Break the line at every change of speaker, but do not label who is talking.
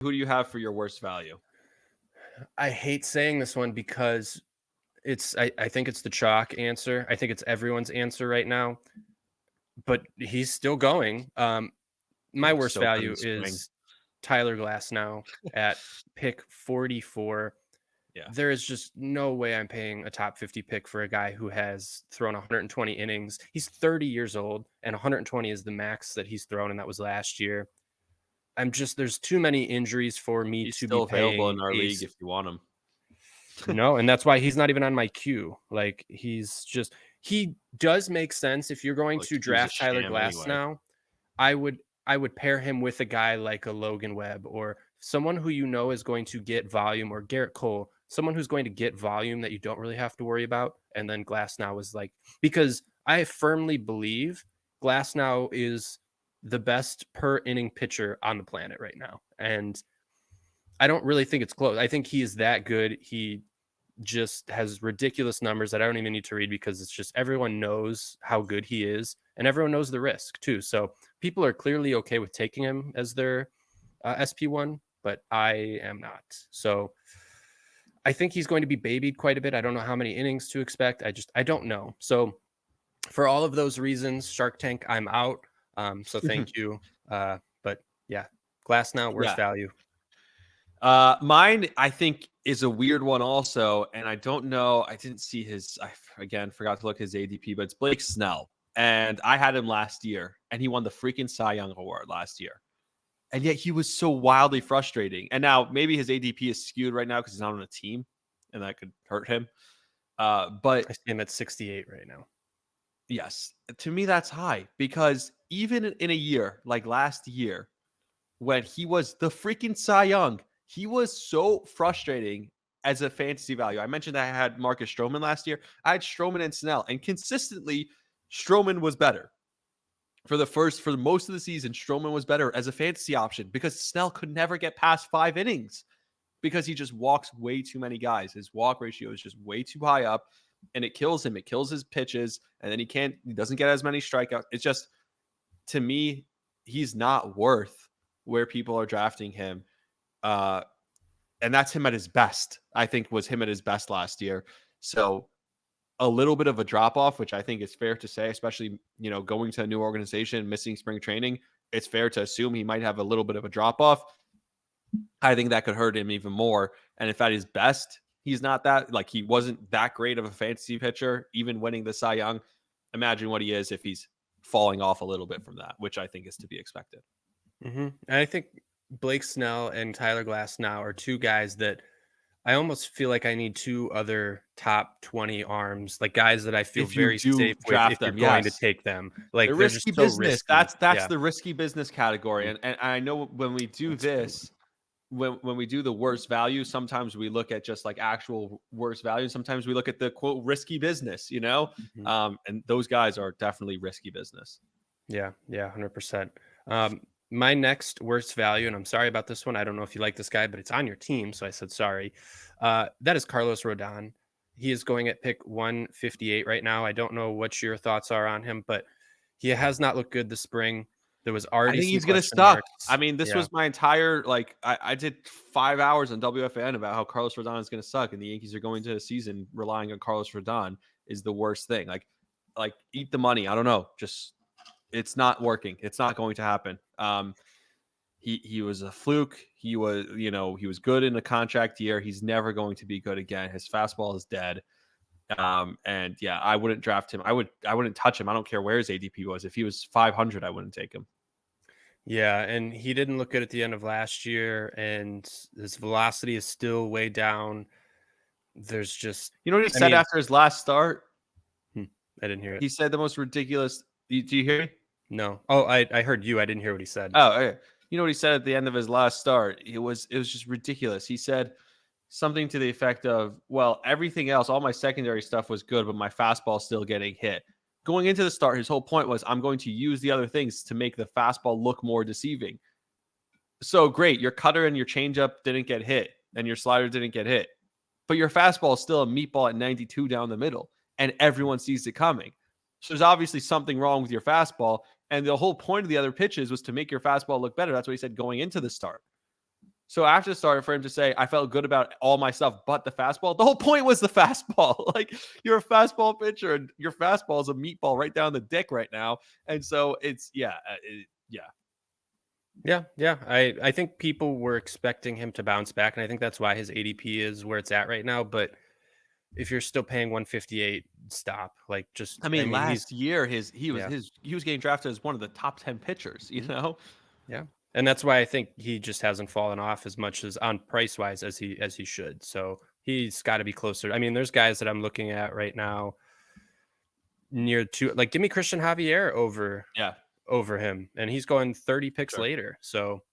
who do you have for your worst value?
I hate saying this one because I think it's the chalk answer. I think it's everyone's answer right now, but he's still going. My worst
So good in
value
the spring.
is Tyler Glasnow at pick 44.
Yeah.
There is just no way I'm paying a top 50 pick for a guy who has thrown 120 innings. He's 30 years old, and 120 is the max that he's thrown, and that was last year. There's too many injuries for me
He's
to be
still available
paying
in our league if you want him.
no, and that's why he's not even on my queue. Like he does make sense if you're going
Like,
to
he was a
draft Tyler
sham
Glass
anyway.
now. I would pair him with a guy like a Logan Webb or someone who you know is going to get volume, or Garrett Cole, someone who's going to get volume that you don't really have to worry about. And then Glass now is like, because I firmly believe Glass now is the best per inning pitcher on the planet right now. And I don't really think it's close. I think he is that good. He just has ridiculous numbers that I don't even need to read because it's just everyone knows how good he is and everyone knows the risk too. So people are clearly okay with taking him as their SP1, but I am not. So I think he's going to be babied quite a bit. I don't know how many innings to expect. I don't know. So for all of those reasons, Shark Tank, I'm out. So thank you. But yeah, Glass now, worst
Yeah.
value.
Mine, I think, is a weird one also, and I don't know. I didn't see his. Again forgot to look his ADP, but it's Blake Snell, and I had him last year, and he won the freaking Cy Young Award last year, and yet he was so wildly frustrating. And now maybe his ADP is skewed right now because he's not on a team, and that could hurt him. But
I see him at 68 right now.
yes, to me that's high because even in a year like last year, when he was the freaking Cy Young, he was so frustrating as a fantasy value. I mentioned that I had Marcus Stroman last year. I had Stroman and Snell, and consistently, Stroman was better. For most of the season, Stroman was better as a fantasy option because Snell could never get past 5 innings because he just walks way too many guys. His walk ratio is just way too high up, and it kills him. It kills his pitches, and then he doesn't get as many strikeouts. It's just, to me, he's not worth where people are drafting him. And that's him at his best. I think was him at his best last year. So a little bit of a drop off, which I think is fair to say, especially, going to a new organization, missing spring training. It's fair to assume he might have a little bit of a drop off. I think that could hurt him even more. And if at his best, he's not that, like, he wasn't that great of a fantasy pitcher, even winning the Cy Young. Imagine what he is if he's falling off a little bit from that, which I think is to be expected.
Mm-hmm. And I think Blake Snell and Tyler Glasnow are two guys that I almost feel like I need two other top 20 arms, like guys that I feel
If you
very
do
safe with if
draft
you're
them,
going to
yes.
take them.
The
Like they're
risky
just so
business.
risky.
That's
Yeah.
the risky business category. And I know when we do this, when we do the worst value, sometimes we look at just like actual worst value. Sometimes we look at the quote risky business,
Mm-hmm.
and those guys are definitely risky business.
Yeah. 100%. My next worst value, and I'm sorry about this one. I don't know if you like this guy, but it's on your team, so I said sorry. That is Carlos Rodon. He is going at pick 158 right now. I don't know what your thoughts are on him, but he has not looked good this spring. There was
I
already
think
some
he's going to
question
suck. I
marks.
mean, this
Yeah.
was my entire, I did 5 hours on WFN about how Carlos Rodon is going to suck, and the Yankees are going to the season relying on Carlos Rodon is the worst thing. Like eat the money. I don't know. Just, it's not working. It's not going to happen. He was a fluke. He was, he was good in the contract year. He's never going to be good again. His fastball is dead. And yeah, I wouldn't draft him. I wouldn't touch him. I don't care where his ADP was. If he was 500, I wouldn't take him.
Yeah, and he didn't look good at the end of last year, and his velocity is still way down. There's just,
You know what he
I
said
mean,
after his last start?
I didn't hear it.
He said the most ridiculous. Do you hear me?
No. Oh, I heard you. I didn't hear what he said.
Oh, okay. You know what he said at the end of his last start? It was just ridiculous. He said something to the effect of, "Well, everything else, all my secondary stuff was good, but my fastball still getting hit." Going into the start, his whole point was, "I'm going to use the other things to make the fastball look more deceiving." So great, your cutter and your changeup didn't get hit, and your slider didn't get hit, but your fastball is still a meatball at 92 down the middle, and everyone sees it coming. So there's obviously something wrong with your fastball, and the whole point of the other pitches was to make your fastball look better. That's what he said going into the start. So after the starter, for him to say, I felt good about all my stuff but the fastball, the whole point was the fastball. Like, you're a fastball pitcher and your fastball is a meatball right down the dick right now. And so it's, yeah.
Yeah. I think people were expecting him to bounce back, and I think that's why his ADP is where it's at right now. But if you're still paying 158, stop. Like, just
I mean,
he's
last year he was
yeah.
getting drafted as one of the top 10 pitchers, you know?
Yeah. And that's why I think he just hasn't fallen off as much as on price wise as he should. So he's got to be closer. I mean, there's guys that I'm looking at right now near to, like, give me Christian Javier over
Yeah.
him, and he's going 30 picks
Sure.
later. So